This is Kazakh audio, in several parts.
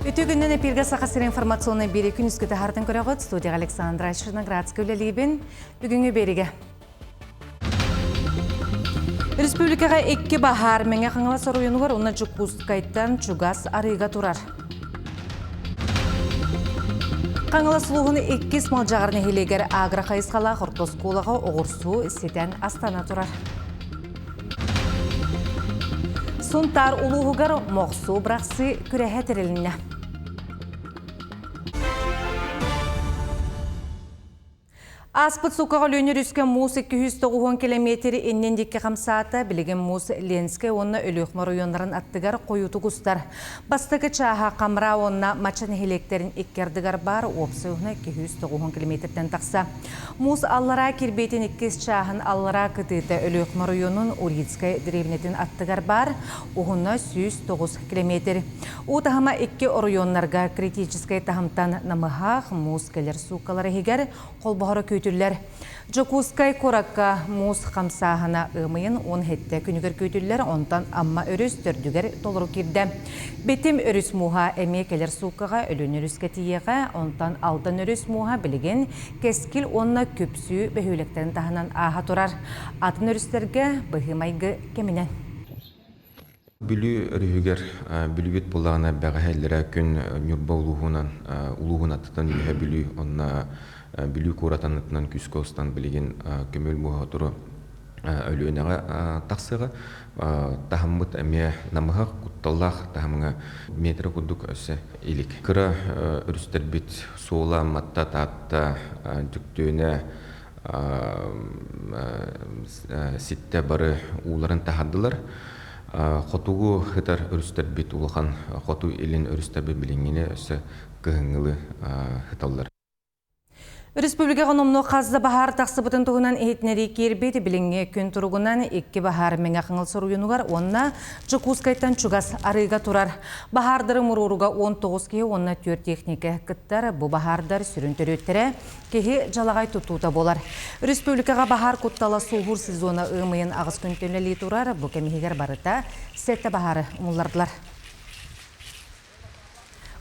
Үтігіннен эпирге сақасыр информационный бері күн үскіті хартын көріғыт. Студия Александра Шырноградск өлелейбін. Бүгінгі беріге. Республикаға екке бахар мәңе қаңыла соруыны бар, оны Жукускайттан Чугас арыға тұрар. Қаңыла сұлуғыны екке смал жағырны хелегер агра қайысқала құртосколаға оғырсу сетен астана тұрар. Сунтар улуғығар моқсу бірақсы күрәхә тіріліне. Аспыт суқаға лөнер үске мұз 290 километрі еннендекке қамсаата білеген мұз Ленске онына өліқмар ойонларын аттығар қойуты құстар. Бастығы чаға қамра онына мачан хелектерін еккердігар бар опсы ұғына 290 километрден тақса. Мұз аллара кербейтін еккес чағын аллара күтіті өліқмар ойонын Урицкай древнетін аттығар бар ұғына 109 километр. Утағыма екке оройонларға критическай тағымтан намыға мұз келер суқалары хегер қолбағыры көйтілер. Жокускай коракка мұз қамсағына ұмайын 10 хетті күнігер көйтілер, онтан амма өріс түрдігер толыру керді. Бетім өріс мұға әме келер суқаға өлін өріске тиеға, онтан алдан өріс мұға білген кескіл онына көпсі бәхөлектерін тағынан аға тұрар. Атын өрістерге бұхымайғы кемінен. Бүлі өрігер бүлігет болағына бәғәлері күн нүрба улуғын аттықтан үліғе бүлі онына бүлі қоратанытынан күскі остан білеген көмел мұға тұры өліғінеға тақсыға тахаммыт әме намыға құтталлақ тахамыңа метрі құддық өсі елік. Кыра үрістер бет сола матта татта жүктөне ситте бары уларын тахаддылар. Хотугу хытар өрістер бет улахан хоту елін өрістер бет білінгені өсі кығыңылы хыталлар. Республикаға номны қазды бахар тақсы бұтын тұғынан әйтінері кербейді біліңге күн тұрғынан екі бахар мәңі қыңыл соруынығар, онына Жукускайттан Чугас арыға тұрар. Бахардары мұруруға 19 кей, онына 4 техника күттар, бұл бахардар сүрінтер өттірі, кеге жалағай тұттуыта болар. Республикаға бахар құттала суғыр сезоны ұмайын ағыз күнтенлі тұрар, бұл кәмегер барыта сәтті бахары ұмылардылар.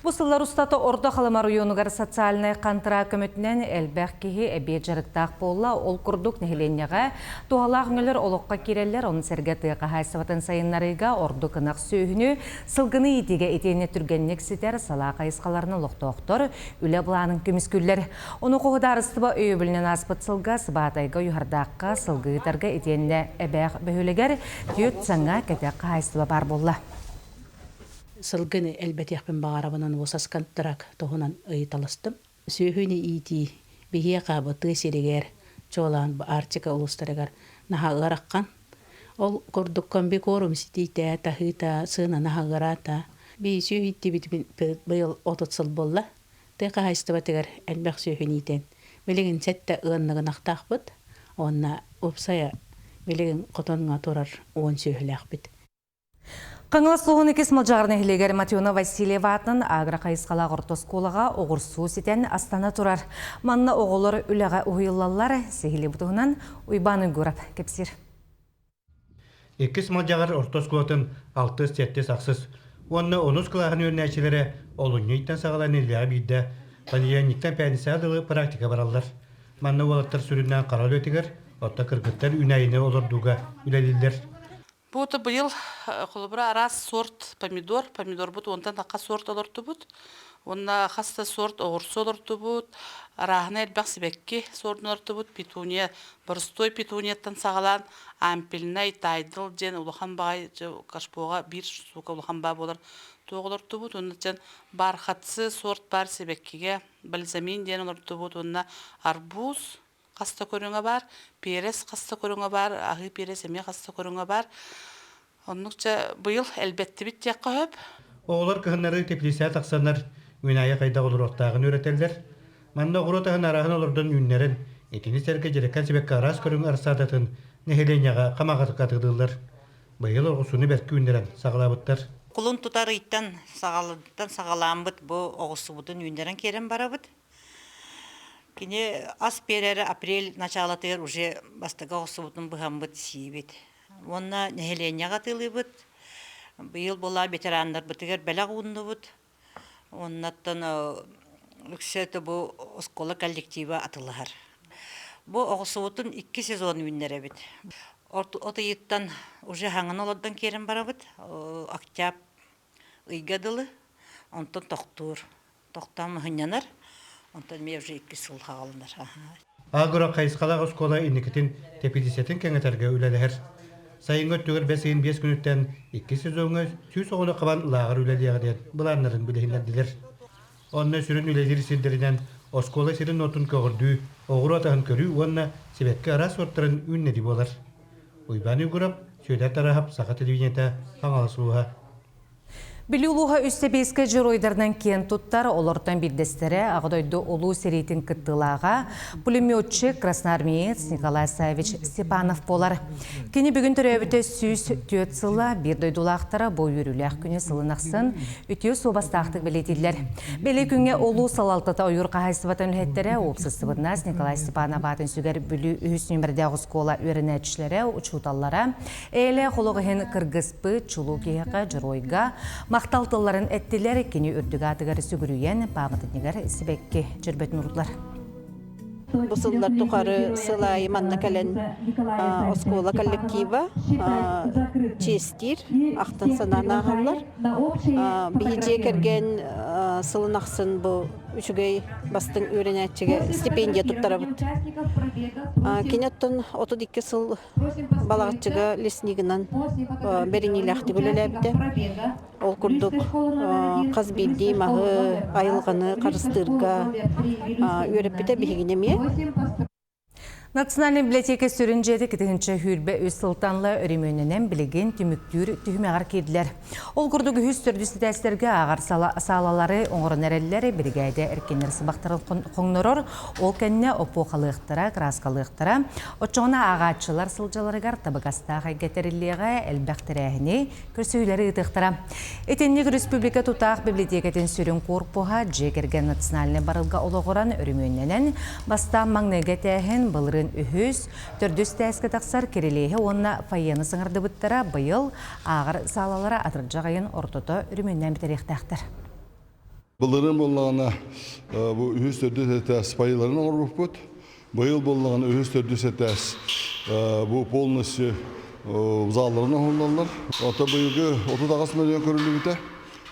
Бұсылар ұстаты орда қаламар ұйонығар социальный қантыра көмітінен әлбәқ кеге әбе жарықтақ болла ол күрдік нәхеленеға туғалақ өңілер олыққа керелер оның сәргеті қағайсыватын сайынларыға орды қынақ сөйіні сылғыны етеге етене түргеннек сетер сала қайысқаларының лоқтоқтыр үлі бұланың көміскүллер. Оны қоғыда арыстыба өй білінен аспыт сылға сыбатайға үйардаққа сылғытарға етене әбәқ бөхілігер түйет саңа кәті қағайсыба бар болла. Сылгыны әлбәтияқпен бағарабынан осасканттырақ тоғынан ұйыталыстым. Сөйхіні ити бейе қабы түйсерегер, чолан Арктика ұлыстарығар наға ғараққан. Ол көрдіккен бек орым сетейті тахыта сына наға ғарата. Бей сөйхітті бұйыл отыт болла. Тыға хайстыбатығар әлбәқ сөйхіні итен. Белеген сәтті ұғынығын ақтақ бұд. Онна ұпсая белеген қотоныңа тұрар оң сөйхілі ақ бұд. Қаңыла сұғын екес мұлжағырны хелегер Матиона Васильева атын агра қайысқала ғұртосколаға оғырсу сетен астана тұрар. Манна оғылыр үліға ұйылалар сегілі бұтығынан ұйбаны көріп кепсір. Екес мұлжағыр ортосколатын 6-7 сақсыз. Онына 10 қылағын өрнәчілері олуңы иттен сағалан еліға бейді. Панияниктен пәнісі адылы практика баралдар. Манна олаттар сүрінен қарал өтігер, отта кіргіттер үнәйіне олырдуға үләлілдер. Бұты бұйыл қолыбыра арас сорт помидор бұд, онтан таққа сорт олырды бұд. Онна қаста сорт оғырсы олырды бұд. Арағына әлбәқ себекке сортын олырды бұд. Петуния, бұрыстой петунияттан сағалан, ампелінай, тайдыл, ден ұлыған бағай, қашпоға бір суқа ұлыған бағай болар тоғылырды бұд. Онна ден бархатсы сорт бар себеккеге, бальзамин ден олырды бұд. Онна арбуз қаста көріңі бар, перес қаста көріңі бар, ағы перес әме қаста көріңі бар. Оннықча бұйыл әлбәтті біт тияққа өп. Оғылар кығынлары теплесе тақсанар үйнайы қайда олыр оқтағын өретелдер. Манна ғұротағын арағын олырдың үйнерін, етені сәрге жереккен себекке арас көрің арсадатын нәхеленяға қамағатықатығдылар. Бұйыл оғысыны бәркі үйнерін сағалабыттар. Құлын тұтар иттен сағаламбыт бұл оғысы бұдың үйнерін керен барабыт. Кене ас перері апрель началатыр уже бастыға оғысы бұғамбыт сейбет. Онна нәхеленяға тылы бұд. Бұйыл бола ветерандар бұтығыр бәләқ ұнды бұд. Оннаттан үксөтө бу оскола коллектива атылар. Бу оғысуутун 2 сезон үннере бит. Отыйыттан уже хаңын олоддан керен барабыт. Октябрь ыйгадылы, онтон тоқтур. Тоқтам хынянар, онтон ме уже 2 сыл хағалындар. Агыра қайысқалақ оскола инекетін тепедисетін кәңетерге үләләр. Сайынғы түгір 5 күніттен 2 сезонғы сүйс оғыны қабан лағыр үләліяғден бұларнарын білігіндерділер. Онны сүрін үләлер сендерінен оскола сирин нотун көгірді, оғыру атағын көрі, онна себетке ара сорттарын үннеді болар. Уйбаны үгіріп, сөйлер тарахап, сақат телевидениета аңалысуға. Билюлуға үсті бейскі жыройдарынан кен тұттар олортан білдестері ағыдойды олу серейтін кыттылаға пулеметчі красноармеец Николай Савич Степанов болар. Кені бүгін түрәбіті сүйс төт сыла бір дойдулақтары бой үріләқ күні сылынақсын үтеу собастақтық білетелер. Белі күнге олу салалтыта ойыр қағайсыватын үлеттері опсыстыбытнас Николай Степанов атын сүгер бүлі үхіс нөмірді ағыз өрінәтшілері ұчуталлара әлі қолығын кыргызпы чулу кейіқі жыройға мақталтыларын әттілер кені үрдігі атығары сүгірүйен памытынегер сібекке жүрбетін ұрыдлар. Бұсылдар тұқары сылайы манна кәлін оскола коллектива честир, ақтын санан ағалар. Бейже керген сылын ақсын бұл үшігей бастың өренәтчіге стипендия тұттары бұд. Кенеттен 32 сыл балағатчыға леснигінен бәрінейлі ақты бөлілі әбді. Ол күрдік қаз белдей мағы айылғаны қарыстырға өріппеті бігінеме. Национальный библиотека сүрінжеді кітігінші хүрбе өз сылтанлы өремөнінен білеген түміктүр түхімеғар кеділер. Ол күрдігі хүз түрдісі тәстерге ағар салалары оңырын әрелілері біргейді әркенер сыбақтарын қоңнырыр, ол кәнне опу қалықтыра, краскалықтыра, отчоғына ағатшылар сылжаларығар табығастағы гәтеріліға әлбәқтірәхіне көрсөйлері ұтықтыра. Етеннегі республика тұтақ библиотекетін сүрін корпуға жекерген национальный барылға олығыран өремөнінен баста маңнеге тәхін бұлырын үхіз, түрдіс тәскі тақсар керелейі онына файяны сыңырды бұттара бұйыл ағыр салалары атырджағайын ортото үріменнен бітеректәқтір. Бұлырын болағына үхіз түрдіс әтәс пайыларын оңыр бұп бұд. Бұйыл болағына үхіз түрдіс әтәс бұл полностью заларына оңырлар. Ота бұйылғы 30 миллион көрілі біте.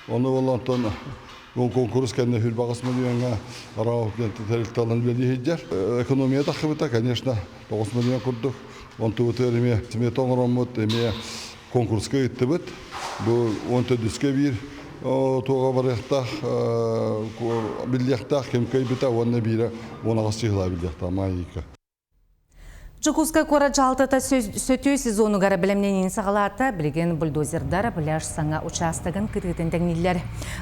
Оны болағынтан конкурс кәнне хүл бағыс миллионға арауытын тәрілталын білді хеджер. Экономия тақыбыта, конечно, 9 миллион күрдік. Он тұвыты әреме тоңырын мұд, әме конкурсқа етті бұд. Бұл 14-ке бір тоға барықтақ, білдіқтақ, кемкай біта, онына бірі, оңағыз чығыла білдіқтақ, майықа. Жукуска кора жалтата сөтөй сезону гара білімненен сағалата білген бульдозердар пляж саңа участагын кытытын тәңнелер.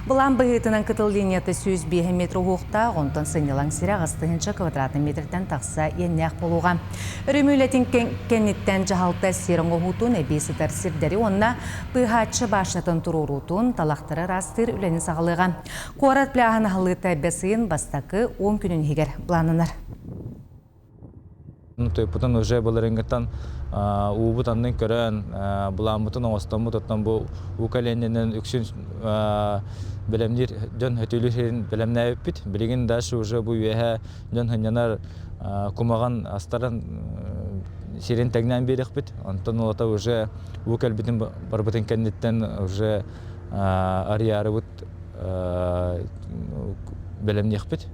Бұлан бұғытынан кытыл линияты 105 метр оғықта, онтан сынелаң сирі ағыстығынша квадратный метрден тақса еннәқ болуға. Үрімейлетін кеннеттен жағалта серін оғытын әбейсітар сирдері онына бұғатшы башнатын тұрурутын талақтыры растыр үләні сағалыға. Қуарат пляғын ғалыта бәсейін бастақы 10 күнін егер бұланынар. Бұтын уже бұлырыңғыттан ұбытанның көрін бұлан бұтын оңыстан бұтыттан бұл ұқаленінен үксін білімдер жөн өтілі жерін білімне өппіт. Білігін дашы уже бұл үйе жөн хынянар күмаған астарын серен тәгінен берік біт. Онтан олата уже ұқал бітін бар бұтын кәнеттен уже ария бұт білімнек біт.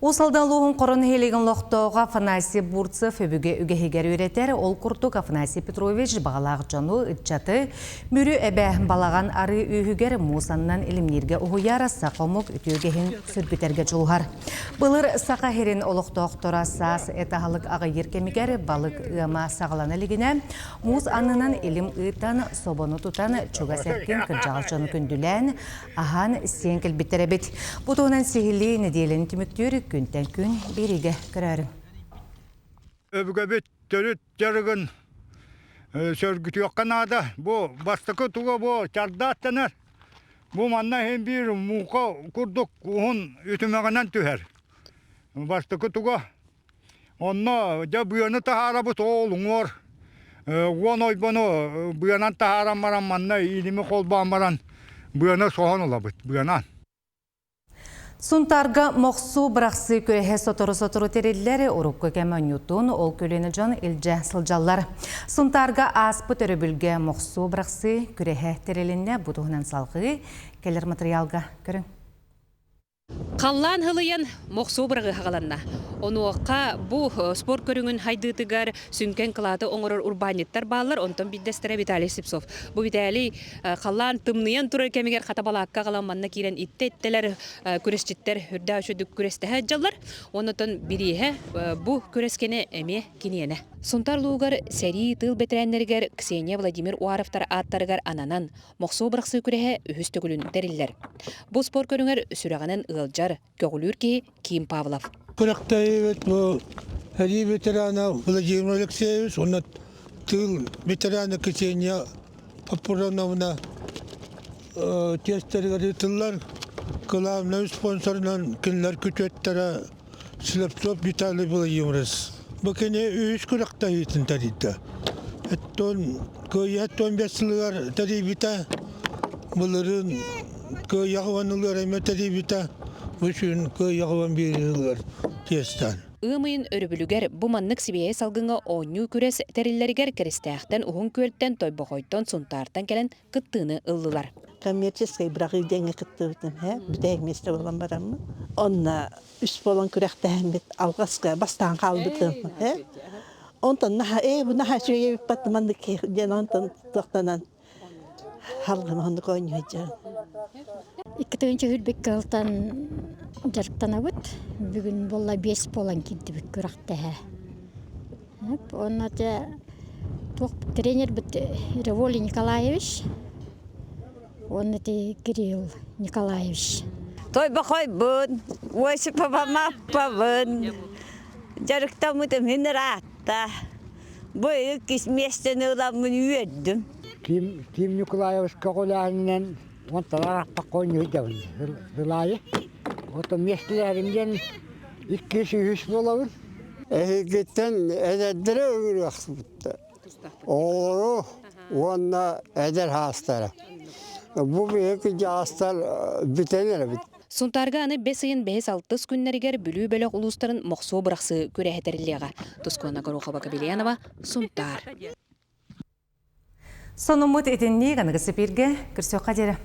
Усалдан луғын қорын хелеген лоқтауға Афанасий Бурцев өбіге үгехегер өретер, ол күртік Афанасий Петрович бағалағы жону үтчаты мүрі әбә балаған ары үйігер Мусаннан илімнерге ұғыяра сақомық үтігеген сүрбетерге жылғар. Бұлыр сақа херен олықтауқтора сас әтағалық аға еркемігер балық ұма сағаланы лігіне Мус анынан илім ұйтан собону тұтан чуға сәткен кіржағыл жону күнділән ахан сен кілбеттері бет. Бұтуынан сихили неделін түміктері күнтен күн береге кірәрін. Өбігі бет түріт жарығын сөргіті өққанада, бұл бастықы тұғы бұл чардаттанар. Бұл манна хен бір мұқа күрдік ұғын үтімеғінен түхер. Бастықы тұғы. Онна жа бұяны тахара бұт оғылың ор. Он ойбаны бұянан тахаран маран манна илімі қолбан маран бұяны соған ола бұт, бұянан. Сунтарга моқсу бірақсы көрехе сотору терелері ұрыққы кәмін ютун ол көлені жон илже сылжалар. Сунтарга аспы төрөбүлге моқсу бірақсы көрехе тереліне бұдуғынан салғы келер материалға көрің. Қаллан хылыян моқсу бірғы хағаланна. Оны оққа бұл спорт көріңін хайдытыгар сүнкен қылады оңырыр урбаниттар балар, онтан биддестері Виталий Сипсов. Бұл Виталий қаллан тымныян тұрыр кәмегер қатабалаққа қалан манна кейрен итті-иттелер күресчеттер үрді өшөдік күресті әджалар. Онытын бірейе бұл күрескені әме кенене. Сунтар луғар сәрі тыл бетерәннергер Ксения Владимир Уаровтар аттарығар ананан моқсу бірақсы күрехе үхістігілін дәрілер. Бұл спорт көріңер сүрағанын ылжар көгілір Ким Павлов. Күрәқтайывет бұл әрі ветерана Владимир Алексеевич, оны тыл ветерана Ксения Попуровна тестергері тыллар кыламна спонсорынан кінлер күтеттері Слепцов Виталий Владимирович. Бөкене үш күрәқтайветін тәрейді. Көйәттон бәсілігер тәрейбіта, бұлырын көйяғыванылар әмі тәрейбіта, үшін көйяғыван берілер тестан. Үмейін өрібілігер бұманнық сібейе салғыңа оңю күрес тәрелерігер кірістәқтен ұғын көлттен тойбақойттан сұнтартан кәлін қыттыны ұлылар. Коммерческий бірақ үйдеңі қытты бітім, бүтәйік месті болан барамы. Онна үс болан күрәқтәйін бет алғасқа бастан қалды бітім. Онтан бұл наға сөйе біп баттыманды кейден онтан тоқтанан халғын онды көйні өйден. Иккітігінші хүрбек қылтан жарықтана бұд. Бүгін болла 5 болан келді бүк күрәқтәйі. Онна тренер бұд Револий Николаевич. Он это Кирилл Николаевич. Тойбақой бұн, өсі папама павын. Жарықта мұтым хинератта. Бұл кес местен ұламын үйеддім. Ким Николаевич қағыланынан онталар ақпаққойын өйдәуін. Зылайы. Оты местелерімден 200 болауын. Әйгеттен әдәдірі өңір ақсы бұтты. Оғыру, онна әдір хастары. Bu büyük jastar bitenler bit. Сунтарга аны 5-6 күннәргер бүлүү бөлөк улустарын моқсу бырақсы көрәһәтәриллега. Тускона Горохова Кабелянова, Сунтар. Сонумут этинни ганыгысы бирге кирсөк кадері.